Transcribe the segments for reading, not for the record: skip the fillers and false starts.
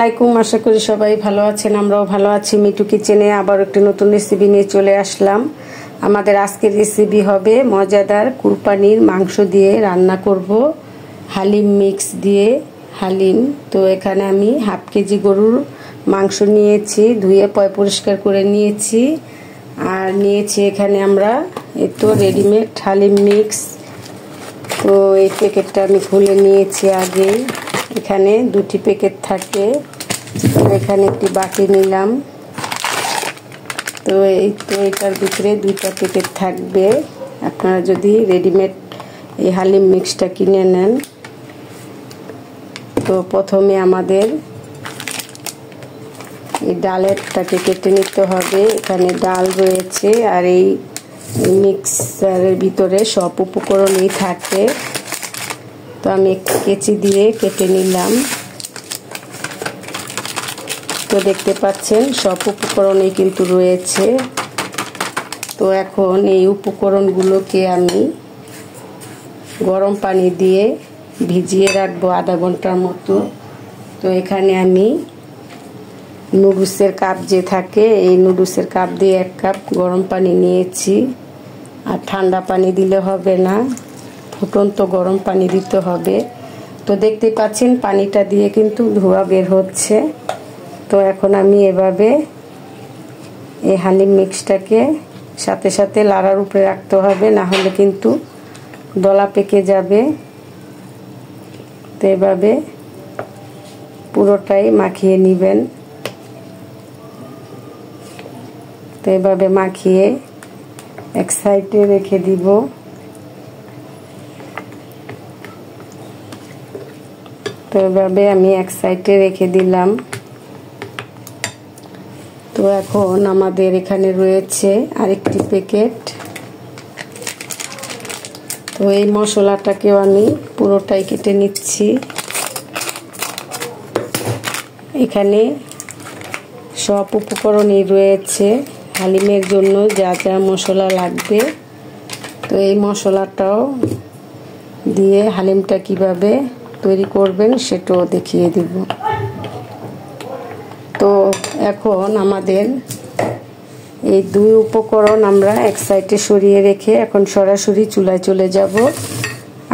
আলাইকুম, আশা করি সবাই ভালো আছেন। আমরাও ভালো আছি। মিটু কিচেনে আবার একটি নতুন রেসিপি নিয়ে চলে আসলাম। আমাদের আজকের রেসিপি হবে মজাদার কুরবানির মাংস দিয়ে রান্না করব, হালিম মিক্স দিয়ে হালিম। তো এখানে আমি হাফ কেজি গরুর মাংস নিয়েছি, ধুয়ে পরিষ্কার করে নিয়েছি। আর নিয়েছি এখানে আমরা একটু রেডিমেড হালিম মিক্স। তো এই প্যাকেটটা আমি খুলে নিয়েছি আগেই। এখানে দুটি প্যাকেট থাকে, এখানে একটি বাটি নিলাম। তো এটার ভিতরে দুইটা প্যাকেট থাকবে। আপনারা যদি রেডিমেড এই হালিম মিক্সটা কিনে নেন, তো প্রথমে আমাদের এই ডালেরটাকে কেটে নিতে হবে। এখানে ডাল রয়েছে আর এই মিক্সারের ভিতরে সব উপকরণই থাকে। তো আমি একটু কেচি দিয়ে কেটে নিলাম। তো দেখতে পাচ্ছেন সব উপকরণই কিন্তু রয়েছে। তো এখন এই উপকরণগুলোকে আমি গরম পানি দিয়ে ভিজিয়ে রাখবো আধা ঘন্টার মতো। তো এখানে আমি নুডলসের কাপ যে থাকে, এই নুডলসের কাপ দিয়ে 1 কাপ গরম পানি নিয়েছি। আর ঠান্ডা পানি দিলে হবে না, ফুটন্ত গরম পানি দিতে হবে। তো দেখতে পাচ্ছেন পানিটা দিয়ে কিন্তু ধোঁয়া বের হচ্ছে। তো এখন আমি এভাবে এই হালিম মিক্সটাকে সাথে সাথে লাড়ার উপরে রাখতে হবে, না হলে কিন্তু দলা পেকে যাবে। তো এভাবে পুরোটাই মাখিয়ে নেবেন। তো এভাবে মাখিয়ে এক সাইডে রেখে দিব। তো এভাবে আমি এক সাইডে রেখে দিলাম। তো এখন আমাদের এখানে রয়েছে আরেকটি প্যাকেট। তো এই মশলাটাকেও আমি পুরোটাই কেটে নিচ্ছি। এখানে সব উপকরণই রয়েছে হালিমের জন্য যা যা মশলা লাগবে। তো এই মশলাটাও দিয়ে হালিমটা কিভাবে তৈরি করবেন সেটাও দেখিয়ে দিব। তো এখন আমাদের এই দুই উপকরণ আমরা এক সাইডে সরিয়ে রেখে এখন সরাসরি চুলায় চলে যাব।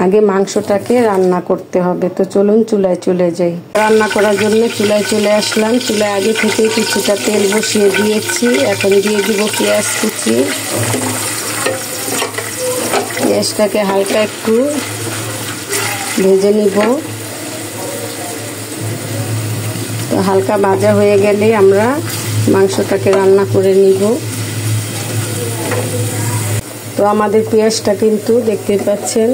আগে মাংসটাকে রান্না করতে হবে। তো চলুন চুলায় চলে যাই। রান্না করার জন্য চুলায় চলে আসলাম। চুলায় আগে থেকে কিছুটা তেল বসিয়ে দিয়েছি। এখন দিয়ে দিব পেঁয়াজ কুচি। পেঁয়াজটাকে হালকা একটু ভেজে নিব। তো হালকা ভাজা হয়ে গেলে আমরা মাংসটাকে রান্না করে নিব। তো আমাদের পেঁয়াজটা কিন্তু দেখতে পাচ্ছেন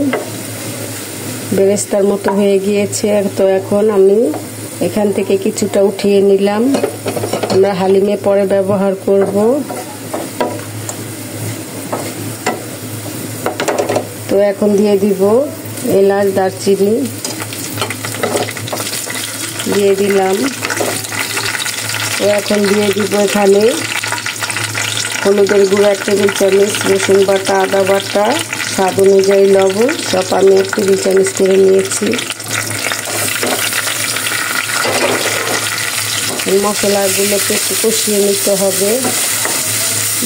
বেরেস্তার মতো হয়ে গিয়েছে। তো এখন আমি এখান থেকে কিছুটা উঠিয়ে নিলাম, আমরা হালিমে পরে ব্যবহার করব। তো এখন দিয়ে দিব এলাচ, দারচিনি দিয়ে দিলাম। তো এখন দিয়ে দিব এখানে হলুদের গুঁড়া 1 টেবিল চামচ, রসুন বাটা, আদা বাটা, স্বাদ অনুযায়ী লবণ, সব আমি 1 টেবিল চামচ করে নিয়েছি। মশলাগুলোকে একটু কষিয়ে নিতে হবে,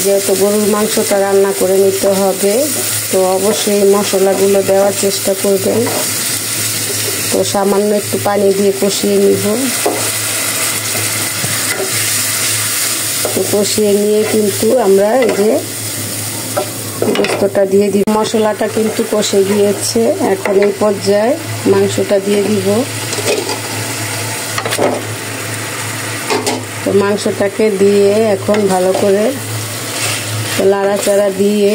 যেহেতু গরুর মাংসটা রান্না করে নিতে হবে। তো অবশ্যই মশলাগুলো দেওয়ার চেষ্টা করবেন। তো সামান্য একটু পানি দিয়ে কষিয়ে নিব। তো কষিয়ে নিয়ে কিন্তু আমরা এই যে গোস্তটা দিয়ে দিব। মশলাটা কিন্তু কষে গিয়েছে। এখন এই পর্যায়ে মাংসটা দিয়ে দিব। তো মাংসটাকে দিয়ে এখন ভালো করে লাড়াচাড়া দিয়ে,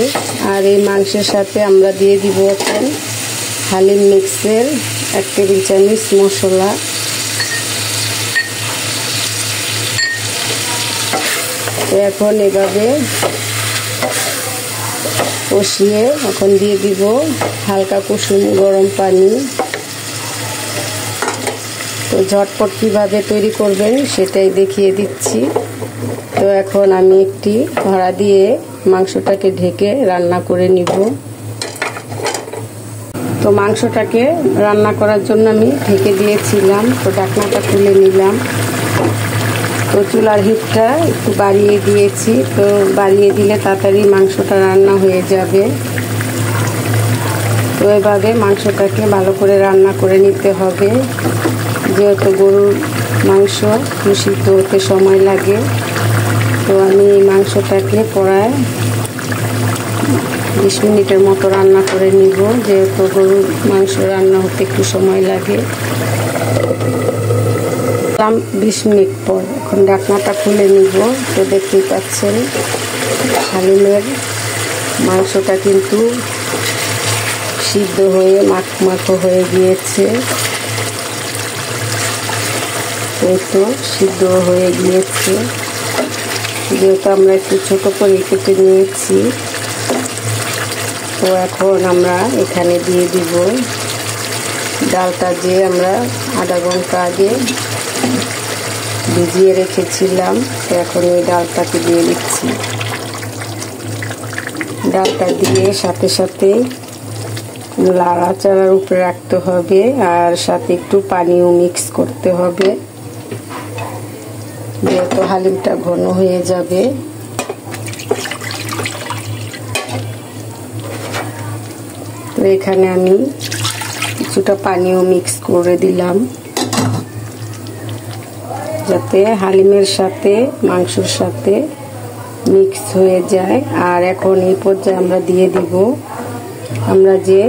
আর এই মাংসের সাথে আমরা দিয়ে দিব এখন হালিম মিক্সের 1 টেবিল চামচ মশলা। তো এখন এভাবে কষিয়ে এখন দিয়ে দিব হালকা কুসুম গরম পানি। তো ঝটপট কিভাবে তৈরি করবেন সেটাই দেখিয়ে দিচ্ছি। তো এখন আমি একটি কড়া দিয়ে মাংসটাকে ঢেকে রান্না করে নিব। তো মাংসটাকে রান্না করার জন্য আমি ঢেকে দিয়েছিলাম। তো ঢাকনাটা খুলে নিলাম। তো চুলার হিটটা একটু বাড়িয়ে দিয়েছি, তো বাড়িয়ে দিলে তাড়াতাড়ি মাংসটা রান্না হয়ে যাবে। তো এভাবে মাংসটাকে ভালো করে রান্না করে নিতে হবে, যেহেতু গরুর মাংস সিদ্ধ হতে সময় লাগে। তো আমি এই মাংসটাকে প্রায় 20 মিনিটের মতো রান্না করে নিব, যেহেতু গরুর মাংস রান্না হতে একটু সময় লাগে। 20 মিনিট পর এখন ঢাকনাটা খুলে নিব। তো দেখতেই পাচ্ছেন হালিমের মাংসটা কিন্তু সিদ্ধ হয়ে মাখো হয়ে গিয়েছে। এই তো সিদ্ধ হয়ে গিয়েছে, যেহেতু আমরা একটু ছোট করে কেটে নিয়েছি। তো এখন আমরা এখানে দিয়ে দিব ডালটা, যে আমরা আধা ঘন্টা আগে ভিজিয়ে রেখেছিলাম। তো এখন এই ডালটাকে দিয়ে দিচ্ছি। ডালটা দিয়ে সাথে সাথে নাড়াচাড়ার উপরে রাখতে হবে, আর সাথে একটু পানিও মিক্স করতে হবে, যেহেতু হালিমটা ঘন হয়ে যাবে। তো এখানে আমি কিছুটা পানিও মিক্স করে দিলাম, যাতে হালিমের সাথে মাংসের সাথে মিক্স হয়ে যায়। আর এখন এই পর্যায়ে আমরা দিয়ে দিব আমরা যে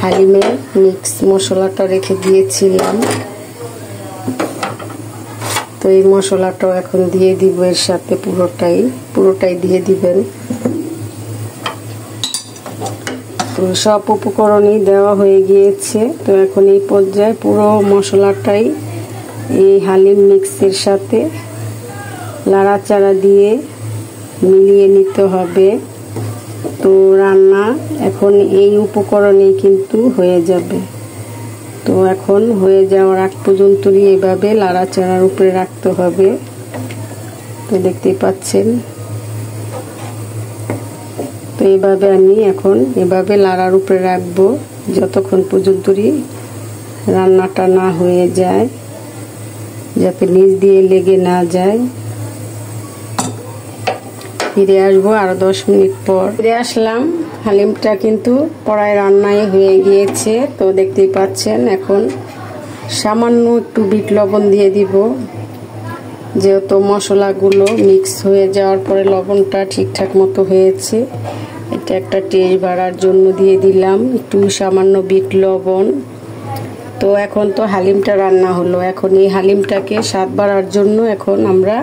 হালিমের মিক্স মশলাটা রেখে দিয়েছিলাম। তো এই মশলাটাও এখন দিয়ে দিব এর সাথে, পুরোটাই দিয়ে দিবেন। তো সব উপকরণই দেওয়া হয়ে গিয়েছে। তো এখন এই পর্যায়ে পুরো মশলাটাই এই হালিম মিক্সের সাথে নাড়াচাড়া দিয়ে মিলিয়ে নিতে হবে। তো রান্না এখন এই উপকরণেই কিন্তু হয়ে যাবে। তো এখন হয়ে যাওয়ার আগ পর্যন্তই এভাবে নাড়াচাড়ার উপরে রাখতে হবে। তো দেখতেই পাচ্ছেন, তো এইভাবে আমি এখন এভাবে লাড়ার উপরে রাখবো যতক্ষণ পর্যন্তই রান্নাটা না হয়ে যায়, যাতে নিচ দিয়ে লেগে না যায়। ফিরে আসবো আরো 10 মিনিট পর। ফিরে আসলাম, হালিমটা কিন্তু প্রায় রান্নায় হয়ে গিয়েছে। তো দেখতেই পাচ্ছেন, এখন সামান্য একটু বিট লবণ দিয়ে দিব, যেহেতু মশলাগুলো মিক্স হয়ে যাওয়ার পরে লবণটা ঠিকঠাক মতো হয়েছে। এটা একটা টেস্ট বাড়ার জন্য দিয়ে দিলাম একটু সামান্য বিট লবণ। তো এখন তো হালিমটা রান্না হলো, এখন এই হালিমটাকে স্বাদ বাড়ার জন্য এখন আমরা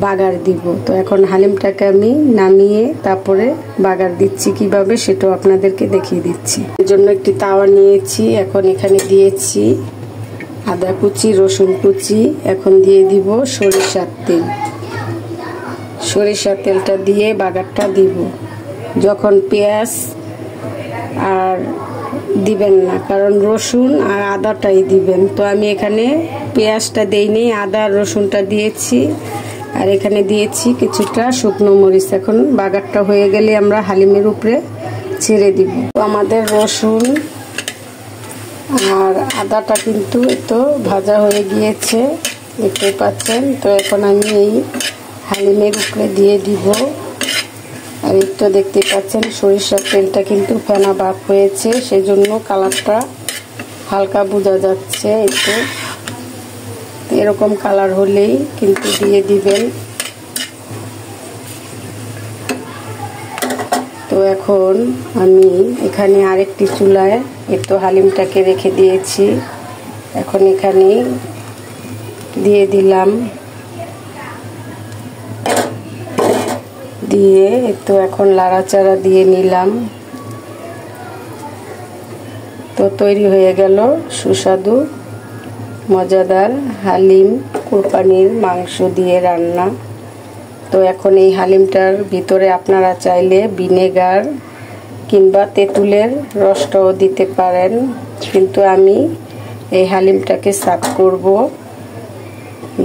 বাগার দিব। তো এখন হালিমটাকে আমি নামিয়ে তারপরে বাগার দিচ্ছি, কিভাবে সেটাও আপনাদেরকে দেখিয়ে দিচ্ছি। এর জন্য একটি তাওয়া নিয়েছি, এখন এখানে দিয়েছি আদা কুচি, রসুন কুচি, এখন দিয়ে দিব সরিষার তেল। সরিষার তেলটা দিয়ে বাগারটা দিব। যখন পেঁয়াজ আর দিবেন না, কারণ রসুন আর আদাটাই দিবেন। তো আমি এখানে পেঁয়াজটা দেইনি, আদা রসুনটা দিয়েছি, আর এখানে দিয়েছি কিছুটা শুকনো মরিচ। এখন বাগারটা হয়ে গেলে আমরা হালিমের উপরে ছেড়ে দিব। তো আমাদের রসুন আর আদাটা কিন্তু একটু ভাজা হয়ে গিয়েছে, দেখতে পাচ্ছেন। তো এখন আমি এই হালিমের উপরে দিয়ে দিব। আর একটু দেখতে পাচ্ছেন সরিষার তেলটা কিন্তু ফেনা ভাব হয়েছে, সেজন্য কালারটা হালকা বোঝা যাচ্ছে। একটু এরকম কালার হলেই কিন্তু দিয়ে দিবেন। তো এখন আমি এখানে আরেকটি চুলায় একটু হালিমটাকে রেখে দিয়েছি, এখন এখানে দিয়ে দিলাম, দিয়ে একটু এখন নাড়াচাড়া দিয়ে নিলাম। তো তৈরি হয়ে গেল সুস্বাদু মজাদার হালিম কুরবানির মাংস দিয়ে রান্না। তো এখন এই হালিমটার ভিতরে আপনারা চাইলে ভিনেগার কিংবা তেঁতুলের রসটাও দিতে পারেন, কিন্তু আমি এই হালিমটাকে সার্ভ করব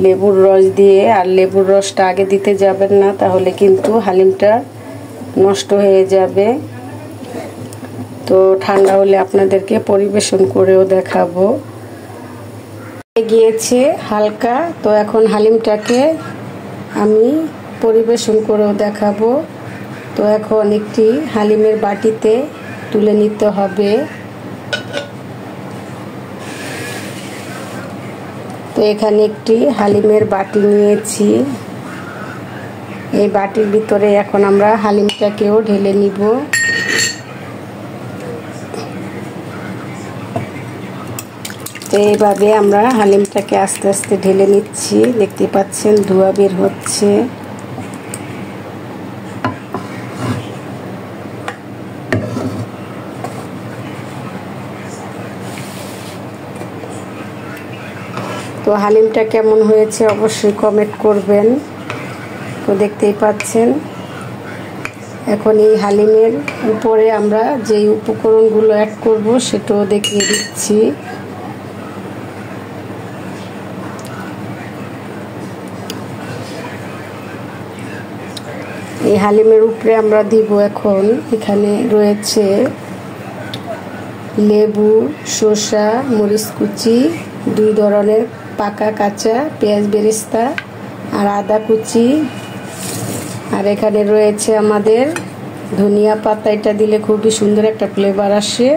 লেবুর রস দিয়ে। আর লেবুর রসটা আগে দিতে যাবেন না, তাহলে কিন্তু হালিমটা নষ্ট হয়ে যাবে। তো ঠান্ডা হলে আপনাদেরকে পরিবেশন করেও দেখাবো। গিয়েছে হালকা। তো এখন হালিমটাকে আমি পরিবেশন করেও দেখাবো। তো এখন একটি হালিমের বাটিতে তুলে নিতে হবে। তো এখানে একটি হালিমের বাটি নিয়েছি। এই বাটির ভিতরে এখন আমরা হালিমটাকেও ঢেলে নিব। তো এইভাবে আমরা হালিমটাকে আস্তে আস্তে ঢেলে নিচ্ছি। দেখতে পাচ্ছেন ধোঁয়া বের হচ্ছে। তো হালিমটা কেমন হয়েছে অবশ্যই কমেন্ট করবেন। তো দেখতেই পাচ্ছেন এখন এই হালিমের উপরে আমরা যেই উপকরণগুলো অ্যাড করব সেটাও দেখিয়ে দিচ্ছি। এই হালিমের উপরে আমরা দিব এখন এখানে রয়েছে লেবু, শসা, মরিচ কুচি, 2 ধরনের পাকা কাঁচা পেঁয়াজ বেরেস্তা আর আদা কুচি, আর এখানে রয়েছে আমাদের ধনিয়া পাতা। এটা দিলে খুবই সুন্দর একটা ফ্লেভার আসে।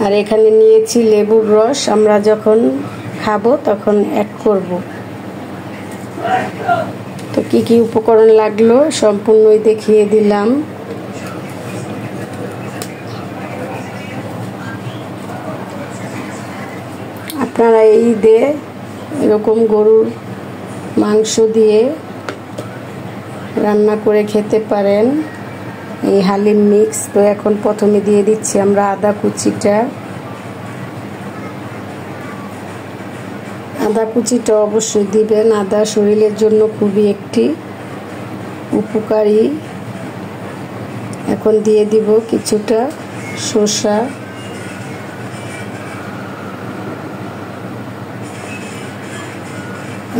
আর এখানে নিয়েছি লেবুর রস, আমরা যখন খাবো তখন অ্যাড করব। তো কি কি উপকরণ লাগলো সম্পূর্ণই দেখিয়ে দিলাম। আপনারা এই ঈদে এরকম গরুর মাংস দিয়ে রান্না করে খেতে পারেন এই হালিম মিক্স। তো এখন প্রথমে দিয়ে দিচ্ছি আমরা আদা কুচিটা। আদা কুচিটা অবশ্যই দিবেন, আদা শরীরের জন্য খুবই একটি উপকারী। এখন দিয়ে দিব কিছুটা শসা,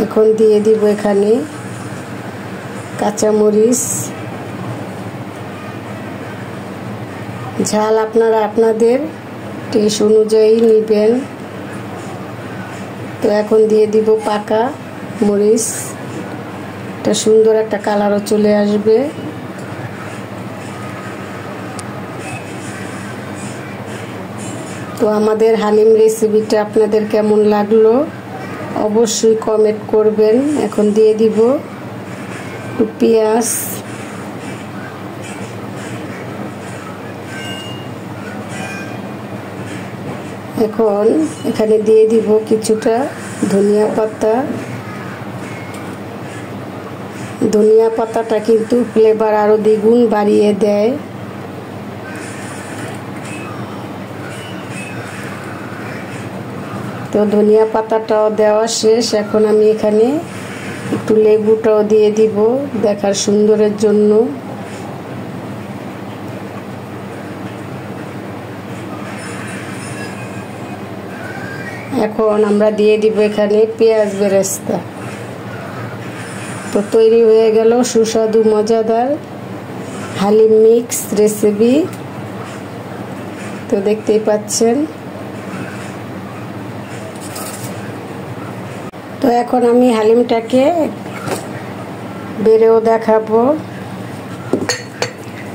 এখন দিয়ে দিব এখানে কাঁচামরিচ। ঝাল আপনারা আপনাদের টেস্ট অনুযায়ী নেবেন। তো এখন দিয়ে দিব পাকা মরিচ, এটা সুন্দর একটা কালারও চলে আসবে। তো আমাদের হালিম রেসিপিটা আপনাদের কেমন লাগলো অবশ্যই কমেন্ট করবেন। এখন দিয়ে দিব পেঁয়াজ, এখন এখানে দিয়ে দিব কিছুটা ধনিয়া পাতা। ধনিয়া পাতাটা কিন্তু ফ্লেভার আরো দ্বিগুণ বাড়িয়ে দেয়। তো ধনিয়া পাতাটাও দেওয়া শেষ। এখন আমি এখানে একটু লেবুটাও দিয়ে দিব দেখার সুন্দরের জন্য। এখন আমরা দিয়ে দিব এখানে পেঁয়াজ বেরেস্তা। তো তৈরি হয়ে গেল সুস্বাদু মজাদার হালিম মিক্স রেসিপি। তো দেখতেই পাচ্ছেন। তো এখন আমি হালিমটাকে বেড়েও দেখাবো।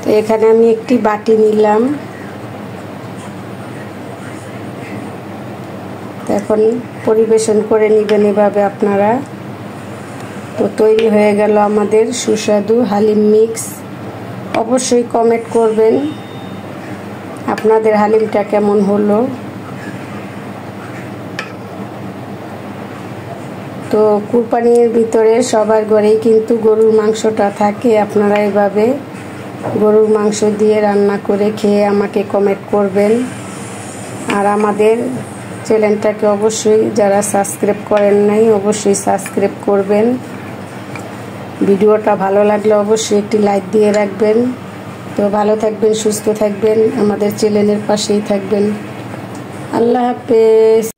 তো এখানে আমি একটি বাটি নিলাম। এখন পরিবেশন করে নেবেন এভাবে আপনারা। তো তৈরি হয়ে গেল আমাদের সুস্বাদু হালিম মিক্স। অবশ্যই কমেন্ট করবেন আপনাদের হালিমটা কেমন হলো। তো কুরবানির ভিতরে সবার ঘরেই কিন্তু গরুর মাংসটা থাকে। আপনারা এভাবে গরুর মাংস দিয়ে রান্না করে খেয়ে আমাকে কমেন্ট করবেন। আর আমাদের চ্যানেলটাকে অবশ্যই যারা সাবস্ক্রাইব করেন নাই অবশ্যই সাবস্ক্রাইব করবেন। ভিডিওটা ভালো লাগলে অবশ্যই একটি লাইক দিয়ে রাখবেন। তো ভালো থাকবেন, সুস্থ থাকবেন, আমাদের চ্যানেলের পাশেই থাকবেন। আল্লাহ হাফেজ।